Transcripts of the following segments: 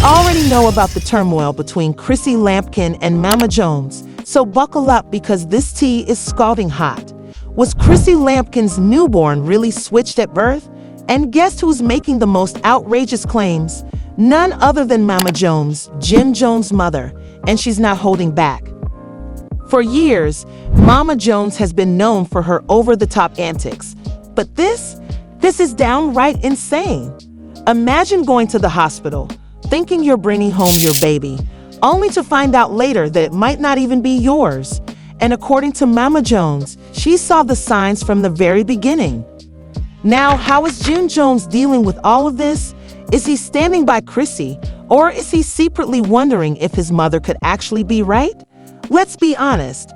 already know about the turmoil between Chrissy Lampkin and Mama Jones, so buckle up because this tea is scalding hot. Was Chrissy Lampkin's newborn really switched at birth? And guess who's making the most outrageous claims? None other than Mama Jones, Jim Jones' mother, and she's not holding back. For years, Mama Jones has been known for her over-the-top antics, but this is downright insane. Imagine going to the hospital, thinking you're bringing home your baby, only to find out later that it might not even be yours. And according to Mama Jones, she saw the signs from the very beginning. Now, how is Jim Jones dealing with all of this? Is he standing by Chrissy, or is he secretly wondering if his mother could actually be right? Let's be honest.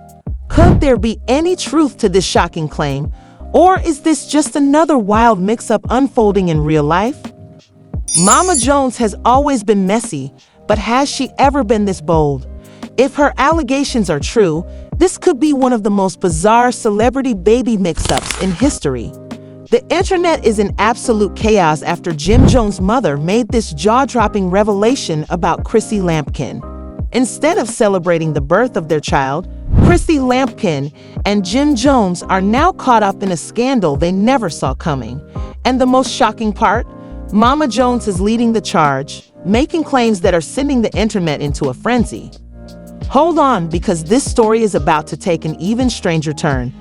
Could there be any truth to this shocking claim, or is this just another wild mix-up unfolding in real life? Mama Jones has always been messy, but has she ever been this bold? If her allegations are true, this could be one of the most bizarre celebrity baby mix-ups in history. The internet is in absolute chaos after Jim Jones' mother made this jaw-dropping revelation about Chrissy Lampkin. Instead of celebrating the birth of their child, Chrissy Lampkin and Jim Jones are now caught up in a scandal they never saw coming. And the most shocking part? Mama Jones is leading the charge, making claims that are sending the internet into a frenzy. Hold on, because this story is about to take an even stranger turn.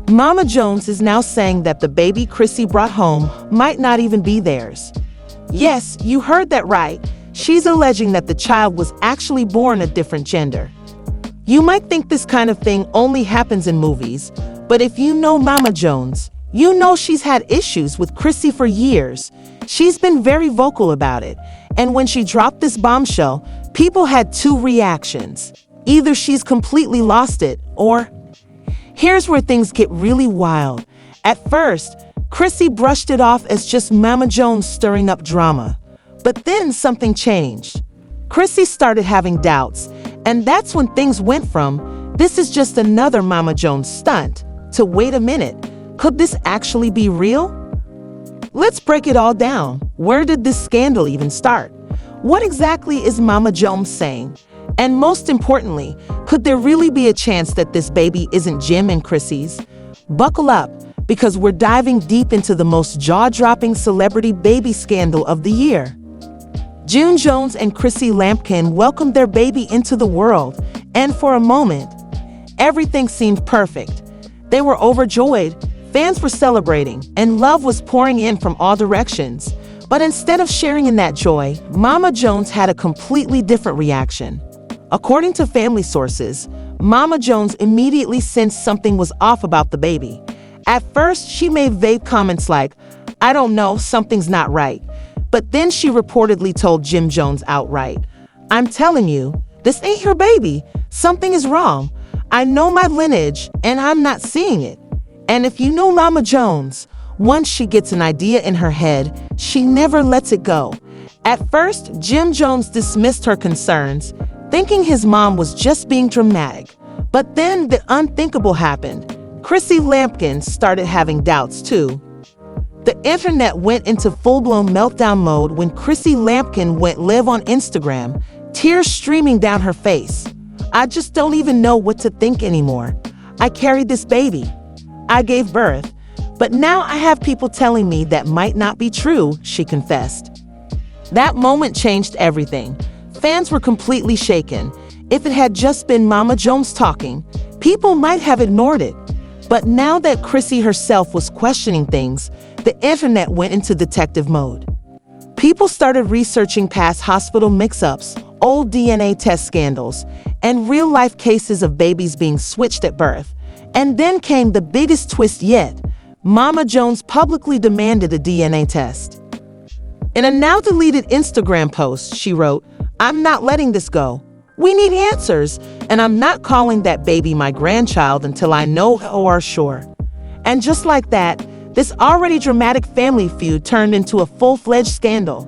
Mama Jones is now saying that the baby Chrissy brought home might not even be theirs. Yes, you heard that right. She's alleging that the child was actually born a different gender. You might think this kind of thing only happens in movies, but if you know Mama Jones, you know she's had issues with Chrissy for years. She's been very vocal about it, and when she dropped this bombshell, people had two reactions. Either she's completely lost it, or... Here's where things get really wild. At first, Chrissy brushed it off as just Mama Jones stirring up drama. But then something changed. Chrissy started having doubts, and that's when things went from, this is just another Mama Jones stunt, to wait a minute, could this actually be real? Let's break it all down. Where did this scandal even start? What exactly is Mama Jones saying? And most importantly, could there really be a chance that this baby isn't Jim and Chrissy's? Buckle up, because we're diving deep into the most jaw-dropping celebrity baby scandal of the year. Jim Jones and Chrissy Lampkin welcomed their baby into the world, and for a moment, everything seemed perfect. They were overjoyed, fans were celebrating, and love was pouring in from all directions. But instead of sharing in that joy, Mama Jones had a completely different reaction. According to family sources, Mama Jones immediately sensed something was off about the baby. At first, she made vague comments like, "I don't know, something's not right." But then she reportedly told Jim Jones outright, "I'm telling you, this ain't your baby. Something is wrong. I know my lineage, and I'm not seeing it." And if you know Mama Jones, once she gets an idea in her head, she never lets it go. At first, Jim Jones dismissed her concerns, thinking his mom was just being dramatic. But then the unthinkable happened. Chrissy Lampkin started having doubts too. The internet went into full-blown meltdown mode when Chrissy Lampkin went live on Instagram, tears streaming down her face. "I just don't even know what to think anymore. I carried this baby. I gave birth. But now I have people telling me that might not be true," she confessed. That moment changed everything. Fans were completely shaken. If it had just been Mama Jones talking, people might have ignored it. But now that Chrissy herself was questioning things, the internet went into detective mode. People started researching past hospital mix-ups, old DNA test scandals, and real-life cases of babies being switched at birth. And then came the biggest twist yet. Mama Jones publicly demanded a DNA test. In a now-deleted Instagram post, she wrote, "I'm not letting this go. We need answers, and I'm not calling that baby my grandchild until I know or are sure." And just like that, this already dramatic family feud turned into a full-fledged scandal.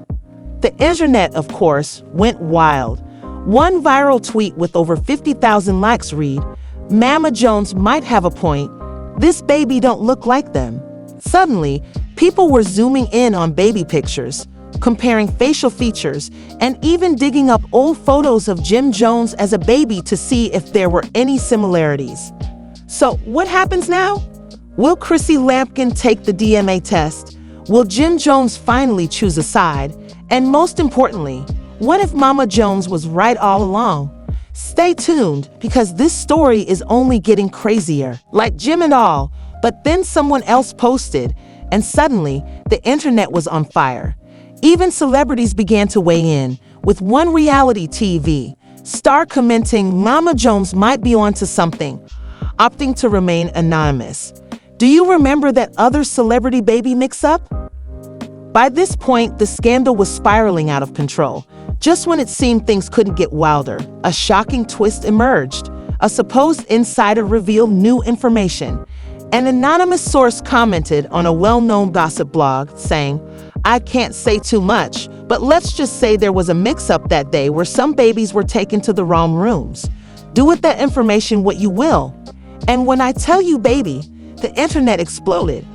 The internet, of course, went wild. One viral tweet with over 50,000 likes read, "Mama Jones might have a point. This baby don't look like them." Suddenly, people were zooming in on baby pictures, comparing facial features, and even digging up old photos of Jim Jones as a baby to see if there were any similarities. So, what happens now? Will Chrissy Lampkin take the DNA test? Will Jim Jones finally choose a side? And most importantly, what if Mama Jones was right all along? Stay tuned, because this story is only getting crazier, like Jim and all. But then someone else posted, and suddenly the internet was on fire. Even celebrities began to weigh in, with one reality TV star commenting Mama Jones might be onto something, opting to remain anonymous. Do you remember that other celebrity baby mix-up? By this point, the scandal was spiraling out of control. Just when it seemed things couldn't get wilder, a shocking twist emerged. A supposed insider revealed new information. An anonymous source commented on a well-known gossip blog saying, "I can't say too much, but let's just say there was a mix-up that day where some babies were taken to the wrong rooms. Do with that information what you will." And when I tell you baby, the internet exploded.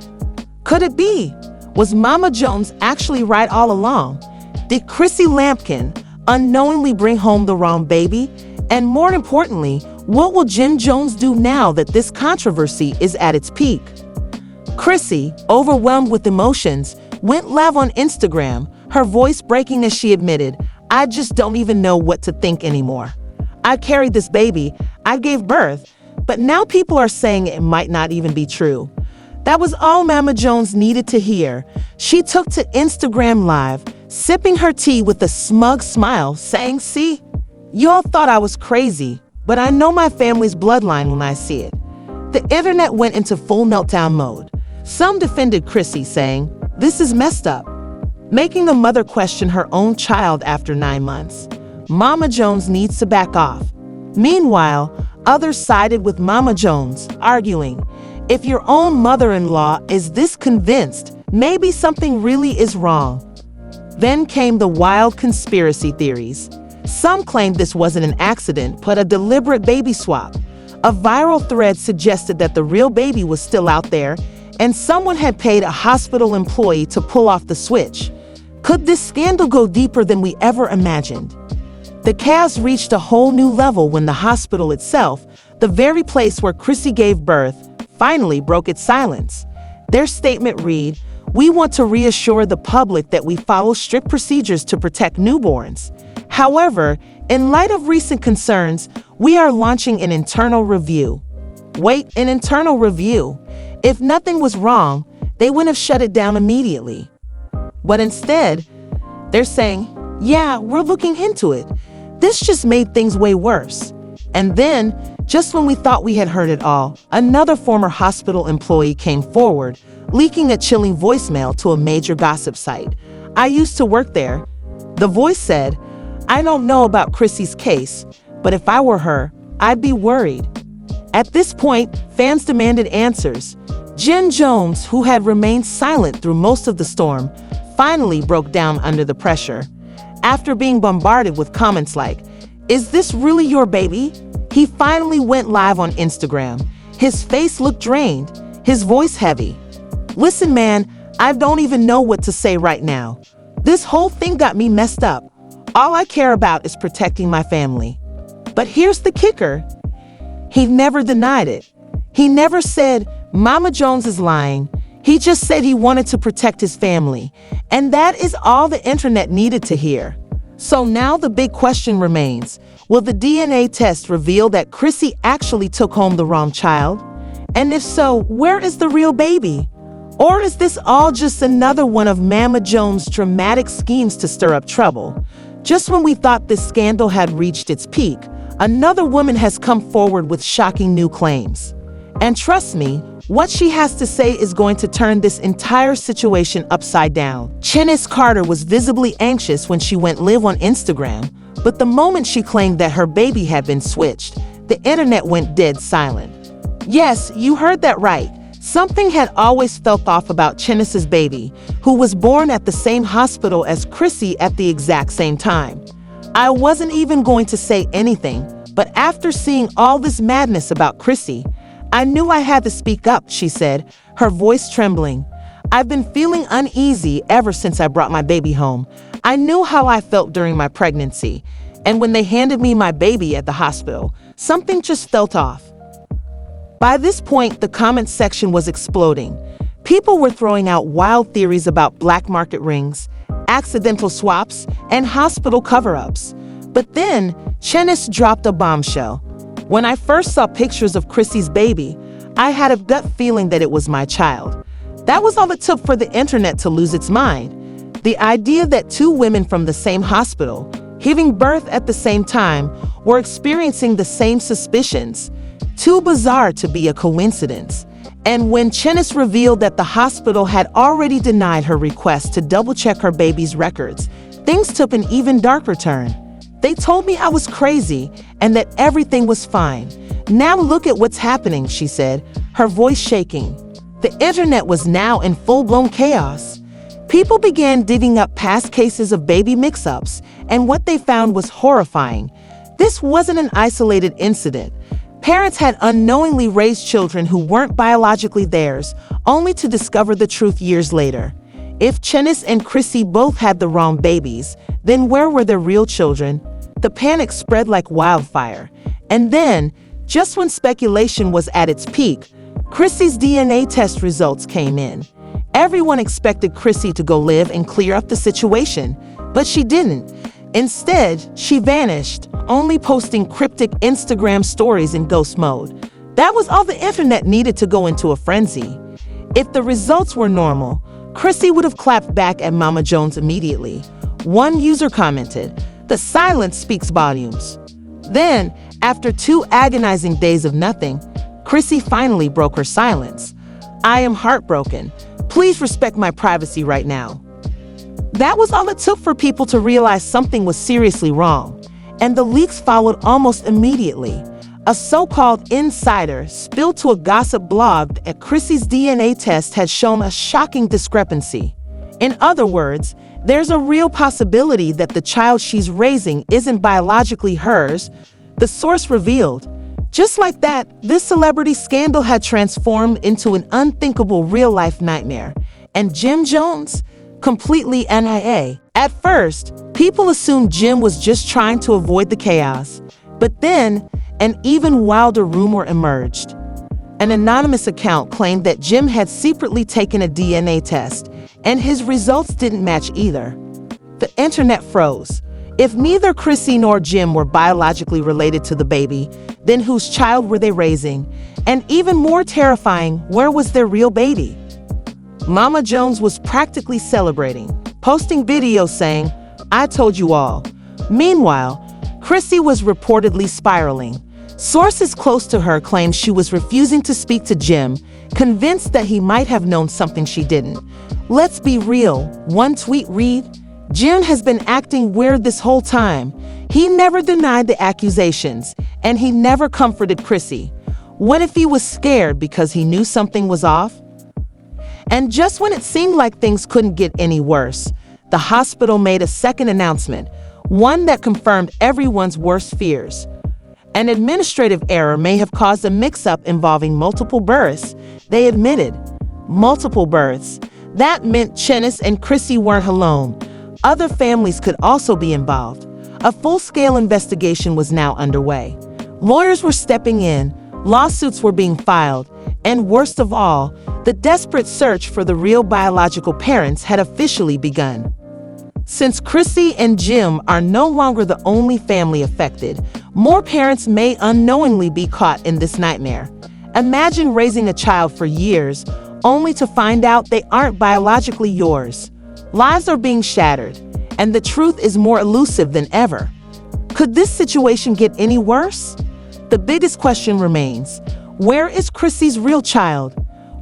Could it be? Was Mama Jones actually right all along? Did Chrissy Lampkin unknowingly bring home the wrong baby? And more importantly, what will Jim Jones do now that this controversy is at its peak? Chrissy, overwhelmed with emotions, went live on Instagram, her voice breaking as she admitted, "I just don't even know what to think anymore. I carried this baby, I gave birth, but now people are saying it might not even be true." That was all Mama Jones needed to hear. She took to Instagram Live, sipping her tea with a smug smile, saying, "See, y'all thought I was crazy, but I know my family's bloodline when I see it." The internet went into full meltdown mode. Some defended Chrissy, saying, "This is messed up," making the mother question her own child after 9 months. Mama Jones needs to back off. Meanwhile, others sided with Mama Jones, arguing, if your own mother-in-law is this convinced, maybe something really is wrong. Then came the wild conspiracy theories. Some claimed this wasn't an accident, but a deliberate baby swap. A viral thread suggested that the real baby was still out there, and someone had paid a hospital employee to pull off the switch. Could this scandal go deeper than we ever imagined? The chaos reached a whole new level when the hospital itself, the very place where Chrissy gave birth, finally broke its silence. Their statement read, "We want to reassure the public that we follow strict procedures to protect newborns. However, in light of recent concerns, we are launching an internal review." Wait, an internal review? If nothing was wrong, they wouldn't have shut it down immediately. But instead, they're saying, "Yeah, we're looking into it." This just made things way worse. And then, just when we thought we had heard it all, another former hospital employee came forward, leaking a chilling voicemail to a major gossip site. "I used to work there." The voice said, "I don't know about Chrissy's case, but if I were her, I'd be worried." At this point, fans demanded answers. Jim Jones, who had remained silent through most of the storm, finally broke down under the pressure. After being bombarded with comments like, "Is this really your baby?" he finally went live on Instagram. His face looked drained, his voice heavy. "Listen, man, I don't even know what to say right now. This whole thing got me messed up. All I care about is protecting my family." But here's the kicker. He never denied it. He never said, "Mama Jones is lying." He just said he wanted to protect his family. And that is all the internet needed to hear. So now the big question remains. Will the DNA test reveal that Chrissy actually took home the wrong child? And if so, where is the real baby? Or is this all just another one of Mama Jones' dramatic schemes to stir up trouble? Just when we thought this scandal had reached its peak, another woman has come forward with shocking new claims. And trust me, what she has to say is going to turn this entire situation upside down. Chennis Carter was visibly anxious when she went live on Instagram, but the moment she claimed that her baby had been switched, the internet went dead silent. Yes, you heard that right. Something had always felt off about Chennis's baby, who was born at the same hospital as Chrissy at the exact same time. I wasn't even going to say anything, but after seeing all this madness about Chrissy, I knew I had to speak up, she said, her voice trembling. I've been feeling uneasy ever since I brought my baby home. I knew how I felt during my pregnancy, and when they handed me my baby at the hospital, something just felt off. By this point, the comment section was exploding. People were throwing out wild theories about black market rings, accidental swaps, and hospital cover-ups. But then, Chenis dropped a bombshell. When I first saw pictures of Chrissy's baby, I had a gut feeling that it was my child. That was all it took for the internet to lose its mind. The idea that two women from the same hospital, giving birth at the same time, were experiencing the same suspicions. Too bizarre to be a coincidence. And when Chenis revealed that the hospital had already denied her request to double-check her baby's records, things took an even darker turn. They told me I was crazy and that everything was fine. Now look at what's happening, she said, her voice shaking. The internet was now in full-blown chaos. People began digging up past cases of baby mix-ups, and what they found was horrifying. This wasn't an isolated incident. Parents had unknowingly raised children who weren't biologically theirs, only to discover the truth years later. If Chenis and Chrissy both had the wrong babies, then where were their real children? The panic spread like wildfire. And then, just when speculation was at its peak, Chrissy's DNA test results came in. Everyone expected Chrissy to go live and clear up the situation, but she didn't. Instead, she vanished, only posting cryptic Instagram stories in ghost mode. That was all the internet needed to go into a frenzy. If the results were normal, Chrissy would have clapped back at Mama Jones immediately. One user commented, "The silence speaks volumes." Then, after 2 agonizing days of nothing, Chrissy finally broke her silence. "I am heartbroken. Please respect my privacy right now." That was all it took for people to realize something was seriously wrong, and the leaks followed almost immediately. A so-called insider spilled to a gossip blog that Chrissy's DNA test had shown a shocking discrepancy. In other words, there's a real possibility that the child she's raising isn't biologically hers, the source revealed. Just like that, this celebrity scandal had transformed into an unthinkable real-life nightmare. And Jim Jones? Completely MIA. At first, people assumed Jim was just trying to avoid the chaos. But then, an even wilder rumor emerged. An anonymous account claimed that Jim had secretly taken a DNA test, and his results didn't match either. The internet froze. If neither Chrissy nor Jim were biologically related to the baby, then whose child were they raising? And even more terrifying, where was their real baby? Mama Jones was practically celebrating, posting videos saying, "I told you all." Meanwhile, Chrissy was reportedly spiraling. Sources close to her claimed she was refusing to speak to Jim, convinced that he might have known something she didn't. Let's be real, one tweet read, "Jim has been acting weird this whole time. He never denied the accusations, and he never comforted Chrissy. What if he was scared because he knew something was off?" And just when it seemed like things couldn't get any worse, the hospital made a second announcement, one that confirmed everyone's worst fears. An administrative error may have caused a mix-up involving multiple births, they admitted. Multiple births. That meant Chenis and Chrissy weren't alone. Other families could also be involved. A full-scale investigation was now underway. Lawyers were stepping in, lawsuits were being filed, and worst of all, the desperate search for the real biological parents had officially begun. Since Chrissy and Jim are no longer the only family affected, more parents may unknowingly be caught in this nightmare. Imagine raising a child for years, only to find out they aren't biologically yours. Lives are being shattered, and the truth is more elusive than ever. Could this situation get any worse? The biggest question remains, where is Chrissy's real child?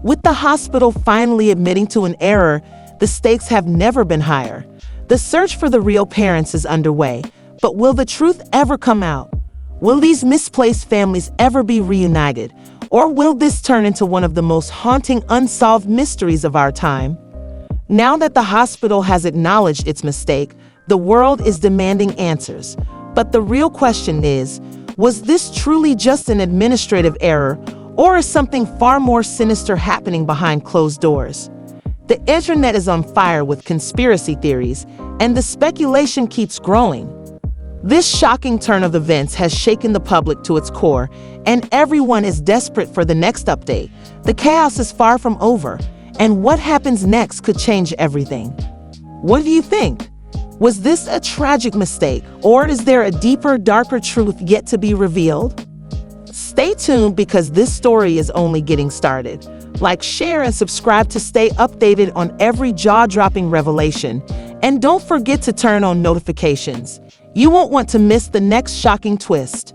With the hospital finally admitting to an error, the stakes have never been higher. The search for the real parents is underway, but will the truth ever come out? Will these misplaced families ever be reunited? Or will this turn into one of the most haunting unsolved mysteries of our time? Now that the hospital has acknowledged its mistake, the world is demanding answers. But the real question is, was this truly just an administrative error, or is something far more sinister happening behind closed doors? The internet is on fire with conspiracy theories, and the speculation keeps growing. This shocking turn of events has shaken the public to its core, and everyone is desperate for the next update. The chaos is far from over, and what happens next could change everything. What do you think? Was this a tragic mistake, or is there a deeper, darker truth yet to be revealed? Stay tuned because this story is only getting started. Like, share, and subscribe to stay updated on every jaw-dropping revelation. And don't forget to turn on notifications. You won't want to miss the next shocking twist.